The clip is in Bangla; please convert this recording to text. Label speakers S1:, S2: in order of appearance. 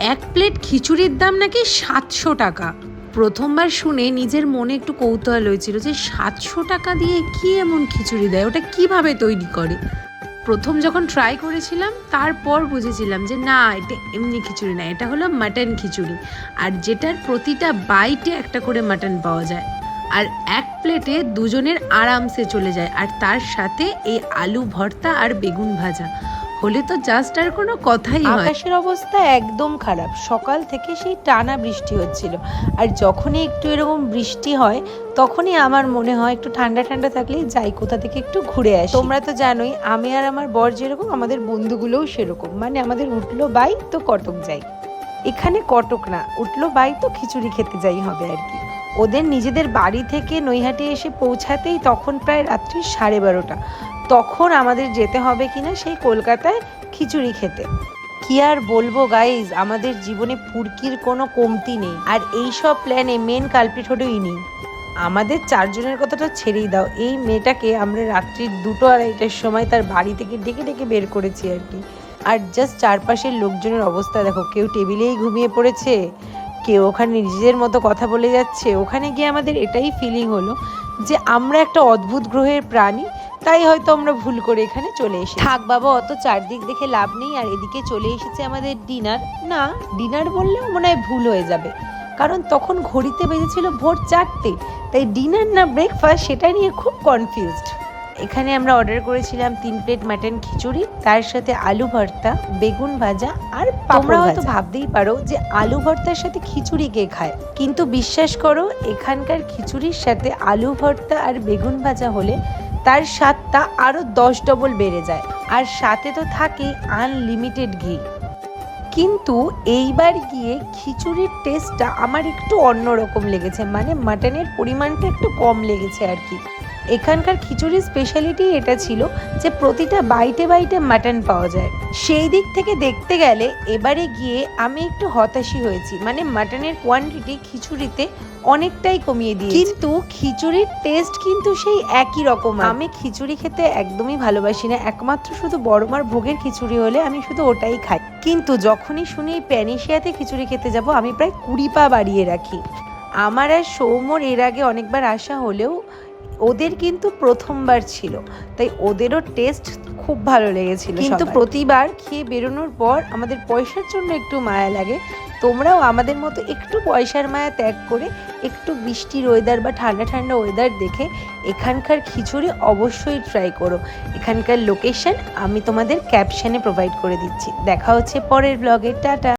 S1: এক প্লেট খিচুড়ির দাম নাকি 700 টাকা। প্রথমবার শুনে নিজের মনে একটু কৌতূহল হয়েছিল যে 700 টাকা দিয়ে কি এমন খিচুড়ি দেয়, ওটা কিভাবে তৈরি করে। প্রথম যখন ট্রাই করেছিলাম তারপর বুঝেছিলাম যে না, এটা এমনি খিচুড়ি না, এটা হলো মাটন খিচুড়ি, আর যেটার প্রতিটা বাইটে একটা করে মাটন পাওয়া যায়। আর এক প্লেটে দুজনের আরামসে চলে যায়, আর তার সাথে এই আলু ভর্তা আর বেগুন ভাজা হলে তো জাস্ট আর কোনো কথাই হয়।
S2: আকাশের অবস্থা একদম খারাপ, সকাল থেকে সেই টানা বৃষ্টি হচ্ছিল। আর যখনই একটু এরকম বৃষ্টি হয় তখনই আমার মনে হয় একটু ঠান্ডা ঠান্ডা থাকলেই যাই কোথা থেকে একটু ঘুরে আসি। তোমরা তো জানোই আমি আর আমার বর যেরকম, আমাদের বন্ধুগুলোও সেরকম, মানে আমাদের উঠলো বাই তো কটক যাই। এখানে কটক না, উঠলো বাই তো খিচুড়ি খেতে যাই হবে আর কি। ওদের নিজেদের বাড়ি থেকে নৈহাটি এসে পৌঁছাতেই তখন প্রায় রাত্রি 12:30। তখন আমাদের যেতে হবে কিনা সেই কলকাতায় খিচুড়ি খেতে। কি আর বলবো গাইজ, আমাদের জীবনে ফুর্কির কোনো কমতি নেই। আর এই সব প্ল্যানে মেন কালপ্রিট হলো ইনি। আমাদের 4 জনের কথাটা ছেড়েই দাও, এই মেয়েটাকে আমরা রাত্রির 2-2:30টার সময় তার বাড়ি থেকে ডেকে ডেকে বের করেছি আর কি। আর জাস্ট চারপাশের লোকজনের অবস্থা দেখো, কেউ টেবিলেই ঘুমিয়ে পড়েছে, কেউ ওখানে নিজেদের মতো কথা বলে যাচ্ছে। ওখানে গিয়ে আমাদের এটাই ফিলিং হলো যে আমরা একটা অদ্ভুত গ্রহের প্রাণী, তাই হয়তো আমরা ভুল করে এখানে চলে এসেছি। থাক বাবা, অত চারদিক দেখে লাভ নেই। আর এদিকে চলে এসেছে আমাদের ডিনার। না, ডিনার বললেও মনে হয় ভুল হয়ে যাবে, কারণ তখন ঘড়িতে বেজেছিল ভোর 4টে। তাই ডিনার না ব্রেকফাস্ট সেটা নিয়ে খুব কনফিউজড। এখানে আমরা অর্ডার করেছিলাম 3 প্লেট মাটন খিচুড়ি, তার সাথে আলু ভর্তা, বেগুন ভাজা আর তোমরা হয়তো ভাবতেই পারো যে আলু ভর্তার সাথে খিচুড়ি কে খায়, কিন্তু বিশ্বাস করো এখানকার খিচুড়ির সাথে আলু ভর্তা আর বেগুন ভাজা হলে তার স্বাদটা আরও 10 ডবল বেড়ে যায়। আর সাথে তো থাকেই আনলিমিটেড ঘি। কিন্তু এইবার গিয়ে খিচুড়ির টেস্টটা আমার একটু অন্যরকম লেগেছে, মানে মাটনের পরিমাণটা একটু কম লেগেছে আর কি। এখানকার খিচুড়ির স্পেশালিটি এটা ছিল যে প্রতিটা বাইটে বাইটে মাটন পাওয়া যায়। সেই দিক থেকে দেখতে গেলে এবারে গিয়ে আমি একটু হতাশই হয়েছি, মানে মাটনের কোয়ান্টিটি খিচুড়িতে অনেকটাই কমিয়ে দিয়েছে, কিন্তু খিচুড়ির টেস্ট কিন্তু সেই একই রকম। আমি খিচুড়ি খেতে একদমই ভালোবাসি না, একমাত্র শুধু বড়মার ভোগের খিচুড়ি হলে আমি শুধু ওটাই খাই। কিন্তু যখনই শুনি প্যানিশিয়াতে খিচুড়ি খেতে যাব, আমি প্রায় 20 পা বাড়িয়ে রাখি। আমার আর সৌম্যর এর আগে অনেকবার আসা হলেও ওদের কিন্তু প্রথমবার ছিল, তাই ওদেরও টেস্ট খুব ভালো লেগেছিল। কিন্তু প্রতিবার খেয়ে বেরোনোর পর আমাদের পয়সার জন্য একটু মায়া লাগে। তোমরাও আমাদের মতো একটু পয়সার মায়া ত্যাগ করে একটু বৃষ্টির ওয়েদার বা ঠান্ডা ঠান্ডা ওয়েদার দেখে এখানকার খিচুড়ি অবশ্যই ট্রাই করো। এখানকার লোকেশন আমি তোমাদের ক্যাপশনে প্রোভাইড করে দিচ্ছি। দেখা হচ্ছে পরের ব্লগে। টাটা।